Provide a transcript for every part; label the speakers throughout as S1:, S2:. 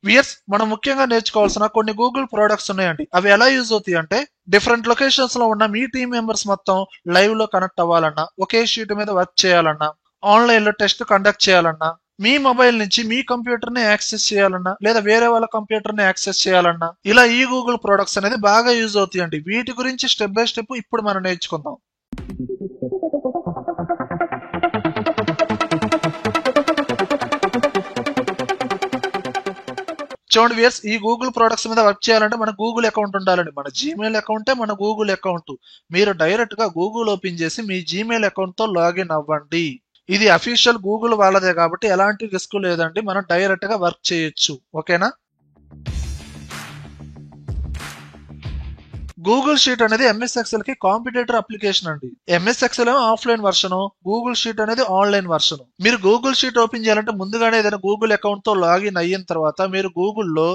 S1: Weirs మనం ముఖ్యంగా నేర్చుకోవాల్సిన కొన్ని గూగుల్ ప్రొడక్ట్స్ ఉన్నాయండి. అవి ఎలా యూజ్ అవుతాయి అంటే డిఫరెంట్ లొకేషన్స్ లో ఉన్న మీ టీమ్ మెంబర్స్ మొత్తం లైవ్ లో కనెక్ట్ అవ్వాలన్నా, ఒకే షీట్ మీద వర్క్ చేయాలన్నా, ఆన్లైన్ లో టెస్ట్ కండక్ట్ చేయాలన్నా, మీ మొబైల్ నుంచి మీ కంప్యూటర్ ని యాక్సెస్ చేయాలన్నా, లేదా వేరే వాళ్ళ కంప్యూటర్ ని యాక్సెస్ చేయాలన్నా, ఇలా ఈ గూగుల్ ప్రొడక్ట్స్ అనేది బాగా యూజ్ అవుతాయండి. వీటి గురించి స్టెప్ బై స్టెప్ ఇప్పుడు మనం నేర్చుకుందాం. చూడండి వ్యూయర్స్, ఈ గూగుల్ ప్రొడక్ట్స్ మీద వర్క్ చేయాలంటే మన గూగుల్ అకౌంట్ ఉండాలండి. మన జీమెయిల్ అకౌంటే మన గూగుల్ అకౌంట్. మీరు డైరెక్ట్ గా గూగుల్ ఓపెన్ చేసి మీ జీమెయిల్ అకౌంట్ తో లాగిన్ అవ్వండి. ఇది అఫీషియల్ గూగుల్ వాళ్ళదే కాబట్టి ఎలాంటి రిస్క్ లేదండి. మనం డైరెక్ట్ గా వర్క్ చేయొచ్చు. ఓకేనా? గూగుల్ షీట్ అనేది ఎంఎస్ ఎక్సెల్ కి కాంపిటేటర్ అప్లికేషన్ అండి. ఎంఎస్ ఎక్సెల్ ఏమో ఆఫ్లైన్ వర్షన్, గూగుల్ షీట్ అనేది ఆన్లైన్ వర్షన్. మీరు గూగుల్ షీట్ ఓపెన్ చేయాలంటే ముందుగానే ఏదైనా గూగుల్ అకౌంట్ తో లాగిన్ అయిన తర్వాత మీరు గూగుల్లో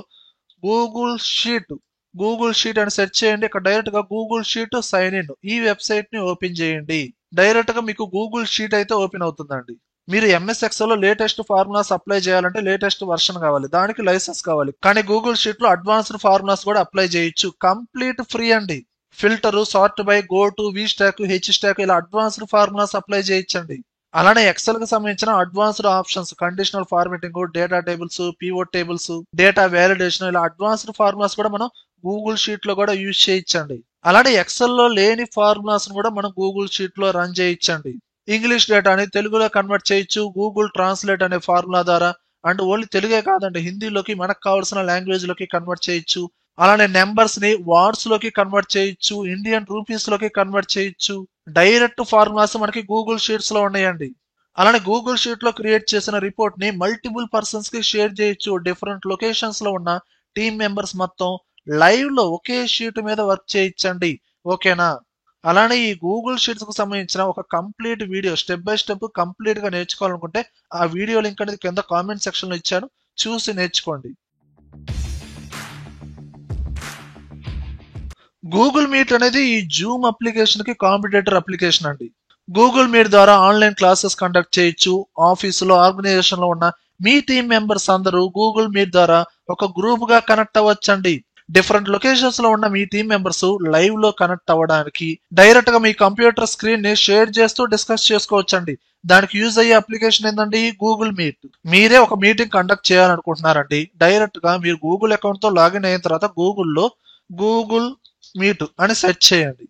S1: గూగుల్ షీట్ గూగుల్ షీట్ అని సెర్చ్ చేయండి. ఇక్కడ డైరెక్ట్ గా గూగుల్ షీట్ సైన్ ఇన్ ఈ వెబ్సైట్ ని ఓపెన్ చేయండి. డైరెక్ట్ గా మీకు గూగుల్ షీట్ అయితే ఓపెన్ అవుతుందండి. మీరు ఎంఎస్ ఎక్సెల్ లో లేటెస్ట్ ఫార్ములాస్ అప్లై చేయాలంటే లేటెస్ట్ వర్షన్ కావాలి, దానికి లైసెన్స్ కావాలి. కానీ గూగుల్ షీట్ లో అడ్వాన్స్డ్ ఫార్ములాస్ కూడా అప్లై చేయొచ్చు, కంప్లీట్ ఫ్రీ అండి. Filter, sort by, go to, V stack, H stack ఇలా అడ్వాన్స్డ్ ఫార్ములాస్ అప్లై చేయొచ్చండి. అలానే ఎక్సెల్ కి సంబంధించిన advanced options, conditional formatting, data tables, pivot tables, data validation ఇలా అడ్వాన్స్డ్ ఫార్ములాస్ కూడా మనం గూగుల్ షీట్ లో కూడా యూజ్ చేయొచ్చండి. అలానే ఎక్సెల్ లో లేని ఫార్ములాస్ కూడా మనం గూగుల్ షీట్ లో రన్ చేయొచ్చండి. ఇంగ్లీష్ డేటాని తెలుగులో కన్వర్ట్ చేయొచ్చు గూగుల్ ట్రాన్స్లేట్ అనే ఫార్ములా ద్వారా. అండ్ ఓన్లీ తెలుగే కాదండి, హిందీలోకి మనకు కావాల్సిన లాంగ్వేజ్ లోకి కన్వర్ట్ చేయొచ్చు. అలానే నెంబర్స్ ని వార్డ్స్ లోకి కన్వర్ట్ చేయొచ్చు, ఇండియన్ రూపీస్ లోకి కన్వర్ట్ చేయొచ్చు. డైరెక్ట్ ఫార్ములాస్ మనకి గూగుల్ షీట్స్ లో ఉన్నాయండి. అలానే గూగుల్ షీట్ లో క్రియేట్ చేసిన రిపోర్ట్ ని మల్టిపుల్ పర్సన్స్ కి షేర్ చేయొచ్చు. డిఫరెంట్ లొకేషన్స్ లో ఉన్న టీమ్ మెంబర్స్ మొత్తం లైవ్ లో ఒకే షీట్ మీద వర్క్ చేయొచ్చండి. ఓకేనా? అలానే ఈ గూగుల్ షీట్స్ కు సంబంధించిన ఒక complete video step by step complete గా నేర్చుకోవాలనుకుంటే ఆ వీడియో లింక్ అనేది కింద కామెంట్ సెక్షన్ లో ఇచ్చాను, చూసి నేర్చుకోండి. గూగుల్ మీట్ అనేది ఈ జూమ్ అప్లికేషన్ కి కాంపిటేటర్ అప్లికేషన్ అండి. గూగుల్ మీట్ ద్వారా ఆన్లైన్ క్లాసెస్ కండక్ట్ చేయొచ్చు. ఆఫీసులో, ఆర్గనైజేషన్ లో ఉన్న మీ టీమ్ మెంబర్స్ అందరూ గూగుల్ మీట్ ద్వారా ఒక గ్రూప్ గా కనెక్ట్ అవ్వచ్చండి. డిఫరెంట్ లొకేషన్స్ లో ఉన్న మీ టీమ్ మెంబర్స్ లైవ్ లో కనెక్ట్ అవ్వడానికి డైరెక్ట్ గా మీ కంప్యూటర్ స్క్రీన్ ని షేర్ చేస్తూ డిస్కస్ చేసుకోవచ్చండి. దానికి యూజ్ అయ్యే అప్లికేషన్ ఏంటండి? Google meet. మీరే ఒక మీటింగ్ కండక్ట్ చేయాలనుకుంటున్నారండి, డైరెక్ట్ గా మీరు గూగుల్ అకౌంట్ తో లాగిన్ అయిన తర్వాత గూగుల్లో గూగుల్ మీట్ అని సెర్చ్ చేయండి.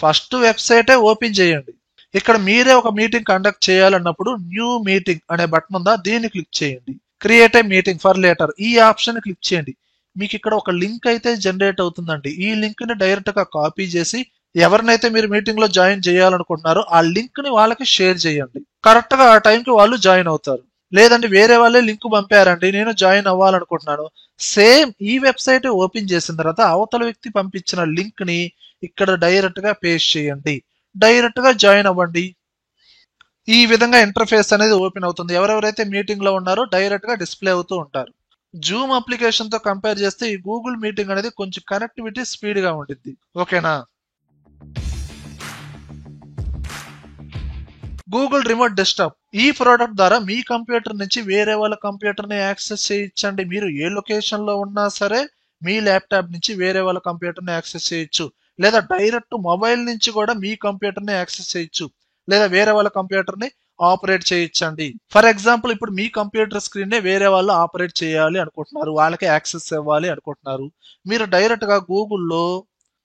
S1: ఫస్ట్ వెబ్సైటే ఓపెన్ చేయండి. ఇక్కడ మీరే ఒక మీటింగ్ కండక్ట్ చేయాలన్నప్పుడు న్యూ మీటింగ్ అనే బటన్ ఉందా, దీన్ని క్లిక్ చేయండి. Create a meeting for later ఈ ఆప్షన్ క్లిక్ చేయండి. మీకు ఇక్కడ ఒక లింక్ అయితే జనరేట్ అవుతుందండి. ఈ లింక్ ని డైరెక్ట్ గా కాపీ చేసి ఎవరినైతే మీరు మీటింగ్ లో జాయిన్ చేయాలనుకుంటున్నారో ఆ లింక్ ని వాళ్ళకి షేర్ చేయండి. కరెక్ట్ గా ఆ టైంకి వాళ్ళు జాయిన్ అవుతారు. లేదండి వేరే వాళ్ళే లింక్ పంపారండి, నేను జాయిన్ అవ్వాలనుకుంటున్నాను, సేమ్ ఈ వెబ్సైట్ ఓపెన్ చేసిన తర్వాత అవతల వ్యక్తి పంపించిన లింక్ ని ఇక్కడ డైరెక్ట్ గా పేస్ట్ చేయండి. డైరెక్ట్ గా జాయిన్ అవ్వండి. ఈ విధంగా ఇంటర్ఫేస్ అనేది ఓపెన్ అవుతుంది. ఎవరెవరైతే మీటింగ్ లో ఉన్నారో డైరెక్ట్ గా డిస్ప్లే అవుతూ ఉంటారు. జూమ్ అప్లికేషన్ తో కంపేర్ చేస్తే ఈ గూగుల్ మీటింగ్ అనేది కొంచెం కనెక్టివిటీ స్పీడ్ గా ఉంటుంది. ఓకేనా? గూగుల్ రిమోట్ డెస్క్టాప్ ఈ ప్రోడక్ట్ ద్వారా మీ కంప్యూటర్ నుంచి వేరే వాళ్ళ కంప్యూటర్ ని యాక్సెస్ చేయొచ్చండి. మీరు ఏ లొకేషన్ లో ఉన్నా సరే మీ ల్యాప్టాప్ నుంచి వేరే వాళ్ళ కంప్యూటర్ ని యాక్సెస్ చేయొచ్చు. లేదా డైరెక్ట్ మొబైల్ నుంచి కూడా మీ కంప్యూటర్ ని యాక్సెస్ చేయొచ్చు. లేదా వేరే వాళ్ళ కంప్యూటర్ ని ఆపరేట్ చేయొచ్చండి. ఫర్ ఎగ్జాంపుల్ ఇప్పుడు మీ కంప్యూటర్ స్క్రీన్ ని వేరే వాళ్ళు ఆపరేట్ చేయాలి అనుకుంటున్నారు, వాళ్ళకి యాక్సెస్ ఇవ్వాలి అనుకుంటున్నారు. మీరు డైరెక్ట్ గా గూగుల్లో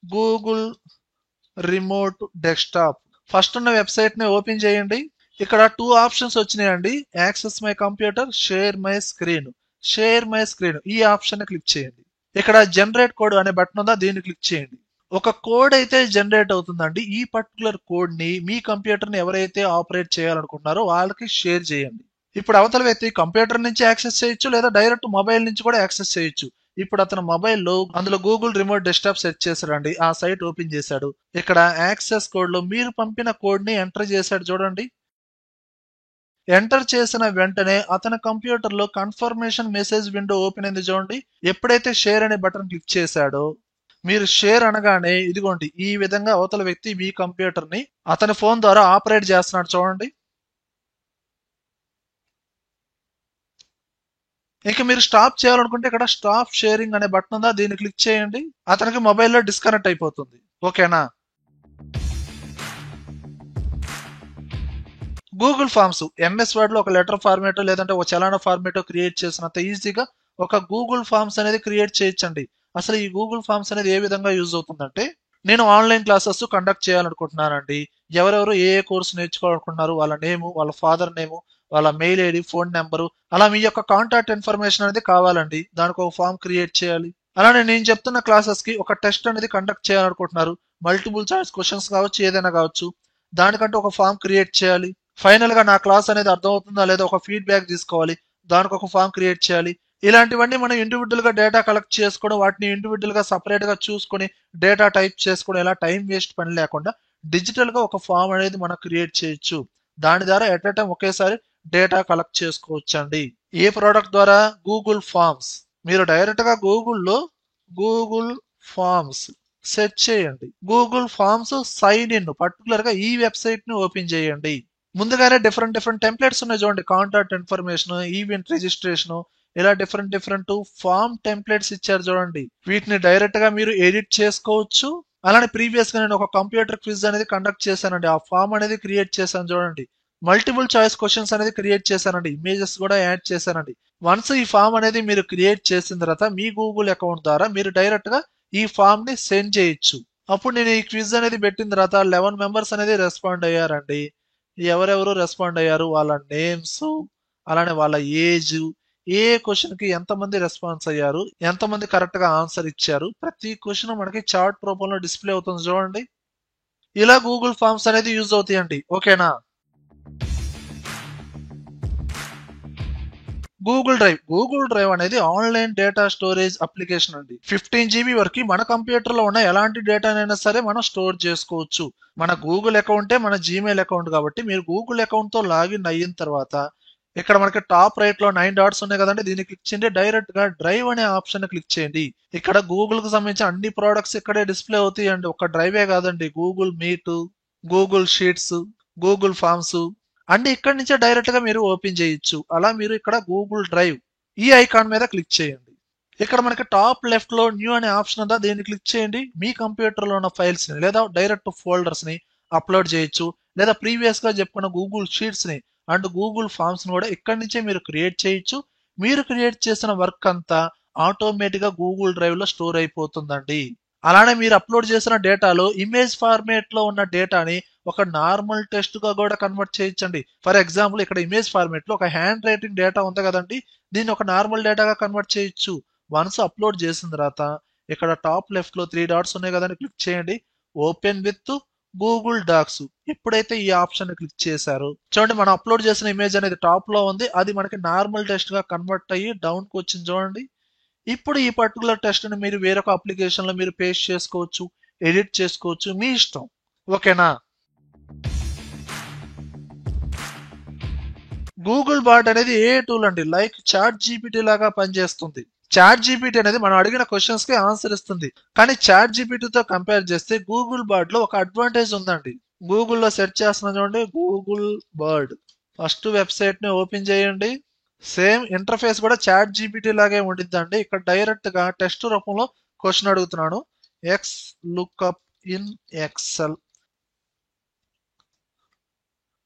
S1: గూగుల్ రిమోట్ డెస్క్టాప్ ఫస్ట్ ఉన్న వెబ్సైట్ ని ఓపెన్ చేయండి. ఇక్కడ టూ ఆప్షన్స్ వచ్చినాయండి, access my computer, share my screen. Share my screen ఈ ఆప్షన్ ని క్లిక్ చేయండి. ఇక్కడ జనరేట్ కోడ్ అనే బటన్ ఉందా, దీన్ని క్లిక్ చేయండి. ఒక కోడ్ అయితే జనరేట్ అవుతుందండి. ఈ పర్టికులర్ కోడ్ ని మీ కంప్యూటర్ ని ఎవరైతే ఆపరేట్ చేయాలనుకుంటున్నారో వాళ్ళకి షేర్ చేయండి. ఇప్పుడు అవతల వ్యక్తి కంప్యూటర్ నుంచి యాక్సెస్ చేయొచ్చు, లేదా డైరెక్ట్ మొబైల్ నుంచి కూడా యాక్సెస్ చేయొచ్చు. ఇప్పుడు అతను మొబైల్లో అందులో గూగుల్ రిమోట్ డెస్క్టాప్ సెర్చ్ చేశాడండి, ఆ సైట్ ఓపెన్ చేశాడు. ఇక్కడ యాక్సెస్ కోడ్ లో మీరు పంపిన కోడ్ ని ఎంటర్ చేశాడు చూడండి. ఎంటర్ చేసిన వెంటనే అతని కంప్యూటర్ లో కన్ఫర్మేషన్ మెసేజ్ విండో ఓపెన్ అయింది చూడండి. ఎప్పుడైతే షేర్ అనే బటన్ క్లిక్ చేశాడో మీరు షేర్ అనగానే ఇదిగోండి ఈ విధంగా అవతల వ్యక్తి మీ కంప్యూటర్ ని అతని ఫోన్ ద్వారా ఆపరేట్ చేస్తున్నాడు చూడండి. ఇంకా మీరు స్టాప్ చేయాలనుకుంటే ఇక్కడ స్టాప్ షేరింగ్ అనే బటన్ ఉందా, దీన్ని క్లిక్ చేయండి. అతనికి మొబైల్లో డిస్కనెక్ట్ అయిపోతుంది. ఓకేనా? గూగుల్ ఫామ్స్ ఎంఎస్ వర్డ్ లో ఒక లెటర్ ఫార్మేట్ లేదంటే ఒక చలానా ఫార్మేట్ క్రియేట్ చేసినంత ఈజీగా ఒక గూగుల్ ఫామ్స్ అనేది క్రియేట్ చేయొచ్చండి. అసలు ఈ గూగుల్ ఫామ్స్ అనేది ఏ విధంగా యూజ్ అవుతుందంటే, నేను ఆన్లైన్ క్లాసెస్ కండక్ట్ చేయాలనుకుంటున్నానండి. ఎవరెవరు ఏ కోర్సు నేర్చుకోవాలనుకుంటున్నారు, వాళ్ళ నేము, వాళ్ళ ఫాదర్ నేము, వాళ్ళ మెయిల్ ఐడి, ఫోన్ నెంబరు, అలా మీ యొక్క కాంటాక్ట్ ఇన్ఫర్మేషన్ అనేది కావాలండి. దానికి ఒక ఫామ్ క్రియేట్ చేయాలి. అలానే నేను చెప్తున్న క్లాసెస్ కి ఒక టెస్ట్ అనేది కండక్ట్ చేయాలనుకుంటున్నారు. మల్టిపుల్ చాయిస్ క్వశ్చన్స్ కావచ్చు, ఏదైనా కావచ్చు. దానికంటే ఒక ఫామ్ క్రియేట్ చేయాలి. ఫైనల్ గా నా క్లాస్ అనేది అర్థమవుతుందా లేదా ఒక ఫీడ్బ్యాక్ తీసుకోవాలి. దానికి ఒక ఫామ్ క్రియేట్ చేయాలి. ఇలాంటివన్నీ మనం ఇండివిజువల్ గా డేటా కలెక్ట్ చేసుకోవడం, వాటిని ఇండివిజువల్ గా సపరేట్ గా చూసుకొని డేటా టైప్ చేసుకోవడం, ఇలా టైం వేస్ట్ పని లేకుండా డిజిటల్ గా ఒక ఫామ్ అనేది మనం క్రియేట్ చేయొచ్చు. దాని ద్వారా ఎట్ ఎ టైం ఒకేసారి డేటా కలెక్ట్ చేసుకోవచ్చు అండి. ఏ ప్రోడక్ట్ ద్వారా? Google forms. మీరు డైరెక్ట్ గా గూగుల్లో గూగుల్ ఫామ్స్ సెర్చ్ చేయండి. Google forms sign in particular గా ఈ వెబ్సైట్ ని ఓపెన్ చేయండి. ముందుగానే డిఫరెంట్ టెంప్లెట్స్ ఉన్నాయి చూడండి. కాంటాక్ట్ ఇన్ఫర్మేషన్, ఈవెంట్ రిజిస్ట్రేషన్, ఇలా డిఫరెంట్ ఫామ్ టెంప్లెట్స్ ఇచ్చారు చూడండి. వీటిని డైరెక్ట్ గా మీరు ఎడిట్ చేసుకోవచ్చు. అలానే ప్రీవియస్ గా నేను ఒక కంప్యూటర్ క్విజ్ అనేది కండక్ట్ చేశానండి. ఆ ఫామ్ అనేది క్రియేట్ చేశాను చూడండి. మల్టిపుల్ చాయిస్ క్వశ్చన్స్ అనేది క్రియేట్ చేశానండి. ఇమేజెస్ కూడా యాడ్ చేశానండి. వన్స్ ఈ ఫామ్ అనేది మీరు క్రియేట్ చేసిన తర్వాత మీ గూగుల్ అకౌంట్ ద్వారా మీరు డైరెక్ట్ గా ఈ ఫామ్ ని సెండ్ చేయొచ్చు. అప్పుడు నేను ఈ క్విజ్ అనేది పెట్టిన తర్వాత 11 మెంబర్స్ అనేది రెస్పాండ్ అయ్యారండి. ఎవరెవరు రెస్పాండ్ అయ్యారు, వాళ్ళ నేమ్స్, అలానే వాళ్ళ ఏజ్, ఏ క్వశ్చన్ కి ఎంతమంది రెస్పాన్స్ అయ్యారు, ఎంతమంది కరెక్ట్ గా ఆన్సర్ ఇచ్చారు, ప్రతి క్వశ్చన్ మనకి చార్ట్ రూపంలో డిస్ప్లే అవుతుంది చూడండి. ఇలా గూగుల్ ఫామ్స్ అనేది యూజ్ అవుతాయండి. ఓకేనా? గూగుల్ డ్రైవ్ అనేది ఆన్లైన్ డేటా స్టోరేజ్ అప్లికేషన్ అండి. 15 GB వరకు మన కంప్యూటర్ లో ఉన్న ఎలాంటి డేటానైనా సరే మనం స్టోర్ చేసుకోవచ్చు. మన గూగుల్ అకౌంటే మన జీమెయిల్ అకౌంట్ కాబట్టి మీరు గూగుల్ అకౌంట్ తో లాగిన్ అయిన తర్వాత ఇక్కడ మనకి టాప్ రైట్ లో 9 డాట్స్ ఉన్నాయి కదండి, దీన్ని క్లిక్ చేయండి. డైరెక్ట్ గా డ్రైవ్ అనే ఆప్షన్ క్లిక్ చేయండి. ఇక్కడ గూగుల్ కు సంబంధించిన అన్ని ప్రోడక్ట్స్ ఇక్కడే డిస్ప్లే అవుతాయండి. ఒక డ్రైవే కాదండి, Google meet, Google sheets, Google forms అన్ని ఇక్కడి నుంచే డైరెక్ట్ గా మీరు ఓపెన్ చేయొచ్చు. అలా మీరు ఇక్కడ గూగుల్ డ్రైవ్ ఈ ఐకాన్ మీద క్లిక్ చేయండి. ఇక్కడ మనకి టాప్ లెఫ్ట్ లో న్యూ అనే ఆప్షన్ ఉందా, దీన్ని క్లిక్ చేయండి. మీ కంప్యూటర్ లో ఉన్న ఫైల్స్ ని లేదా డైరెక్ట్ ఫోల్డర్స్ ని అప్లోడ్ చేయొచ్చు. లేదా ప్రీవియస్ గా చెప్పుకున్న గూగుల్ షీట్స్ ని అండ్ గూగుల్ ఫామ్స్ ని కూడా ఇక్కడి నుంచే మీరు క్రియేట్ చేయొచ్చు. మీరు క్రియేట్ చేసిన వర్క్ అంతా ఆటోమేటిక్ గా గూగుల్ డ్రైవ్ లో స్టోర్ అయిపోతుందండి. అలానే మీరు అప్లోడ్ చేసిన డేటాలో ఇమేజ్ ఫార్మేట్ లో ఉన్న డేటాని ఒక నార్మల్ టెక్స్ట్ గా కూడా కన్వర్ట్ చేయొచ్చండి. ఫర్ ఎగ్జాంపుల్ ఇక్కడ ఇమేజ్ ఫార్మేట్ లో ఒక హ్యాండ్ రైటింగ్ డేటా ఉంది కదండి, దీన్ని ఒక నార్మల్ డేటాగా కన్వర్ట్ చేయొచ్చు. వన్స్ అప్లోడ్ చేసిన తర్వాత ఇక్కడ టాప్ లెఫ్ట్ లో 3 డాట్స్ ఉన్నాయి కదండి, క్లిక్ చేయండి. Open with Google docs. ఎప్పుడైతే ఈ ఆప్షన్ క్లిక్ చేశారో చూడండి, మనం అప్లోడ్ చేసిన ఇమేజ్ అనేది టాప్ లో ఉంది. అది మనకి నార్మల్ టెక్స్ట్ గా కన్వర్ట్ అయ్యి డౌన్ కు వచ్చింది చూడండి. ఇప్పుడు ఈ పర్టికులర్ టెస్ట్ ని మీరు వేరొక అప్లికేషన్ లో మీరు పేస్ట్ చేసుకోవచ్చు, ఎడిట్ చేసుకోవచ్చు, మీ ఇష్టం. ఓకేనా? గూగుల్ బాట్ అనేది ఏ టూల్ అండి, లైక్ చాట్ జీపీటీ లాగా పనిచేస్తుంది. చాట్ జీపీటీ అనేది మనం అడిగిన క్వశ్చన్స్ కి ఆన్సర్ ఇస్తుంది. కానీ చాట్ జీపీటీతో కంపేర్ చేస్తే గూగుల్ బాట్ లో ఒక అడ్వాంటేజ్ ఉందండి. గూగుల్లో సెర్చ్ చేస్తున్నా చూడండి, గూగుల్ బర్డ్. ఫస్ట్ వెబ్సైట్ ని ఓపెన్ చేయండి. సేమ్ ఇంటర్ఫేస్ కూడా చాట్ జీపీటీ లాగే ఉండిద్దండి. ఇక్కడ డైరెక్ట్ గా టెస్ట్ రూపంలో క్వశ్చన్ అడుగుతున్నాను. X lookup in Excel.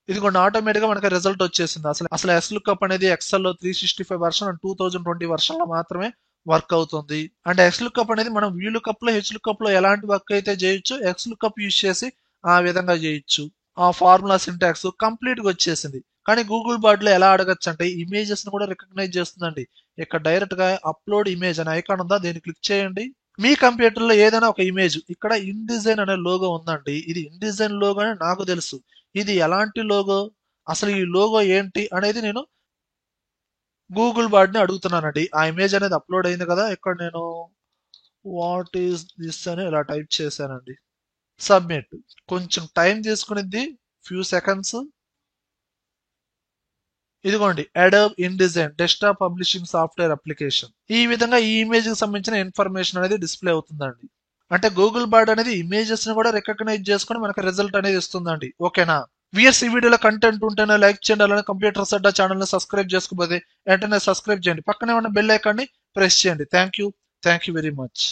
S1: ఇదిగోండి ఆటోమేటిక్ గా మనకి రిజల్ట్ వచ్చేసింది. అసలు ఎక్స్ లుక్అప్ అనేది ఎక్సెల్ లో 365 వర్షన్ అండ్ 2020 వర్షన్ లో మాత్రమే వర్క్ అవుతుంది. అండ్ ఎక్స్ లుక్అప్ అనేది మనం వ్యూ లుక్అప్ లో, హెచ్ లుక్అప్ లో ఎలాంటి వర్క్ అయితే చేయొచ్చు, ఎక్స్ లుక్అప్ యూజ్ చేసి ఆ విధంగా చేయొచ్చు. ఆ ఫార్ములా సింటాక్స్ కంప్లీట్ గా వచ్చేసింది. కానీ గూగుల్ బాట్ లో ఎలా అడగచ్చు అంటే ఇమేజెస్ ని కూడా రికగ్నైజ్ చేస్తుందండి. ఇక్కడ డైరెక్ట్ గా అప్లోడ్ ఇమేజ్ అనే ఐకాన్ ఉందా, దీన్ని క్లిక్ చేయండి. మీ కంప్యూటర్ లో ఏదైనా ఒక ఇమేజ్, ఇక్కడ ఇన్ డిజైన్ అనే లోగో ఉందండి. ఇది ఇన్ డిజైన్ లోగో అని నాకు తెలుసు. ఇది ఎలాంటి లోగో, అసలు ఈ లోగో ఏంటి అనేది నేను గూగుల్ బాట్ ని అడుగుతున్నానండి. ఆ ఇమేజ్ అనేది అప్లోడ్ అయింది కదా, ఇక్కడ నేను వాట్ ఈస్ దిస్ అని ఇలా టైప్ చేశానండి. సబ్మిట్. కొంచెం టైం తీసుకునిద్ది, ఫ్యూ సెకండ్స్. ఇదిగోండి Adobe InDesign desktop publishing software application. ఈ విధంగా ఈ ఇమేజ్ కి సంబంధించిన ఇన్ఫర్మేషన్ అనేది డిస్ప్లే అవుతుందండి. అంటే గూగుల్ బాట్ అనేది ఇమేజెస్ ని కూడా రికగ్నైజ్ చేసుకుని మనకి రిజల్ట్ అనేది ఇస్తుందండి. ఓకేనా? విఎస్ ఈ వీడియోలో కంటెంట్ ఉంటేనే లైక్ చేయండి, అలానే కంప్యూటర్స్ అడ్డా ఛానల్ సబ్స్క్రైబ్ చేసుకోబోతే వెంటనే సబ్స్క్రైబ్ చేయండి, పక్కనే ఉన్న బెల్ ఐకాన్ని ప్రెస్ చేయండి. Thank you very much.